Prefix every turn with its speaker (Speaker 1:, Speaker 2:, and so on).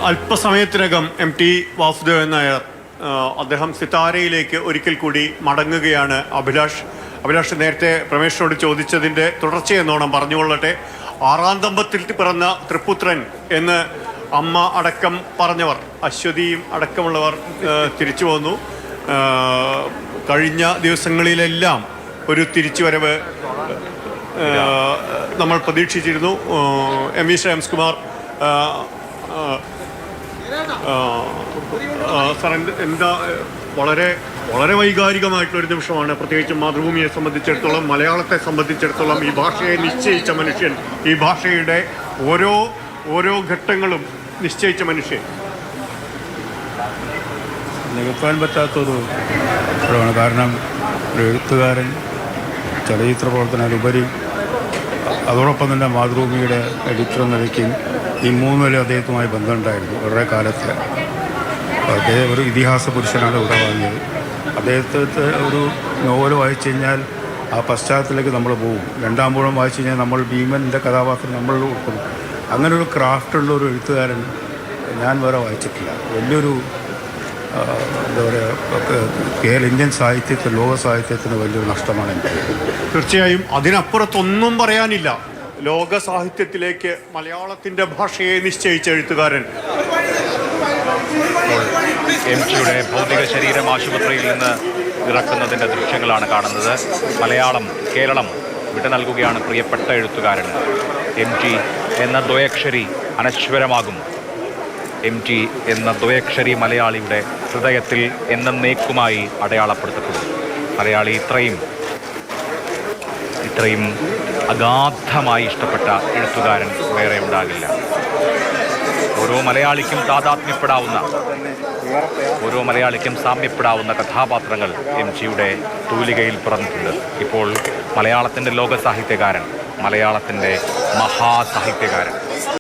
Speaker 1: അല്പസമയത്തിനകം MT വാസുദേവൻ നായർ അദ്ദേഹം സിതാരയിലേക്ക് ഒരിക്കൽ കൂടി മടങ്ങുകയാണ്. അഭിലാഷ് നേരത്തെ പ്രമേഷിനോട് ചോദിച്ചതിൻ്റെ തുടർച്ചയെന്നോണം പറഞ്ഞുകൊള്ളട്ടെ. 6ാം ദമ്പത്തിൽ പിറന്ന തൃപ്പുത്രൻ എന്ന് അമ്മ അടക്കം പറഞ്ഞവർ, അശ്വതിയും അടക്കമുള്ളവർ തിരിച്ചു വന്നു. കഴിഞ്ഞ ദിവസങ്ങളിലെല്ലാം ഒരു തിരിച്ചുവരവ് നമ്മൾ പ്രതീക്ഷിച്ചിരുന്നു. MV ശ്രേംസ്കുമാർ സാർ, എന്താ വളരെ വളരെ വൈകാരികമായിട്ടുള്ളൊരു നിമിഷമാണ്. പ്രത്യേകിച്ചും മാതൃഭൂമിയെ സംബന്ധിച്ചിടത്തോളം, മലയാളത്തെ സംബന്ധിച്ചിടത്തോളം, ഈ ഭാഷയെ നിശ്ചയിച്ച മനുഷ്യൻ, ഈ ഭാഷയുടെ ഓരോ ഘട്ടങ്ങളും നിശ്ചയിച്ച മനുഷ്യൻ.
Speaker 2: നികത്താൻ പറ്റാത്തൊരു ഘടകമാണ്. കാരണം ഒരു എഴുത്തുകാരൻ, ചലച്ചിത്ര പ്രവർത്തനത്തിലുപരി അതോടൊപ്പം തന്നെ മാതൃഭൂമിയുടെ എഡിറ്റർ എന്ന നിലയ്ക്ക് ഈ 3 നില അദ്ദേഹത്തുമായി ബന്ധമുണ്ടായിരുന്നു വളരെ കാലത്ത്. അദ്ദേഹം ഒരു ഇതിഹാസ പുരുഷനാണ് ഇവിടെ വാങ്ങിയത്. അദ്ദേഹത്തെ ഒരു നോവൽ വായിച്ചു കഴിഞ്ഞാൽ ആ പശ്ചാത്തലത്തിലേക്ക് നമ്മൾ പോകും. 2ാം പൂഴം വായിച്ചു കഴിഞ്ഞാൽ നമ്മൾ ഭീമൻ്റെ കഥാപാത്രം നമ്മൾ ഉൾപ്പെടും. അങ്ങനെ ഒരു ക്രാഫ്റ്റുള്ള ഒരു എഴുത്തുകാരൻ ഞാൻ വേറെ വായിച്ചിട്ടില്ല. വലിയൊരു എന്താ പറയുക, ഇന്ത്യൻ സാഹിത്യത്തിൽ, ലോക സാഹിത്യത്തിന് വലിയൊരു നഷ്ടമാണ് എനിക്ക്.
Speaker 1: തീർച്ചയായും അതിനപ്പുറത്തൊന്നും പറയാനില്ല. ലോക സാഹിത്യത്തിലേക്ക് മലയാളത്തിൻ്റെ ഭാഷയെ നിശ്ചയിച്ച എഴുത്തുകാരൻ.
Speaker 3: MTയുടെ ഭൗതിക ശരീരം ആശുപത്രിയിൽ നിന്ന് ഇറക്കുന്നതിൻ്റെ ദൃശ്യങ്ങളാണ് കാണുന്നത്. മലയാളം, കേരളം വിട്ടു നൽകുകയാണ് പ്രിയപ്പെട്ട എഴുത്തുകാരന്. MT എന്ന ദ്വയക്ഷരി അനശ്വരമാകും. MT എന്ന ദ്വയക്ഷരി മലയാളിയുടെ ഹൃദയത്തിൽ എന്നേക്കുമായി അടയാളപ്പെടുത്തപ്പെടും. മലയാളി ഇത്രയും അഗാധമായി ഇഷ്ടപ്പെട്ട എഴുത്തുകാരൻ വേറെ ഉണ്ടാകില്ല. ഓരോ മലയാളിക്കും താതാത്മ്യപ്പെടാവുന്ന, ഓരോ മലയാളിക്കും സാമ്യപ്പെടാവുന്ന കഥാപാത്രങ്ങൾ MTയുടെ തൂലികയിൽ പിറന്നിട്ടുണ്ട്. ഇപ്പോൾ മലയാളത്തിൻ്റെ ലോക സാഹിത്യകാരൻ, മലയാളത്തിൻ്റെ മഹാസാഹിത്യകാരൻ.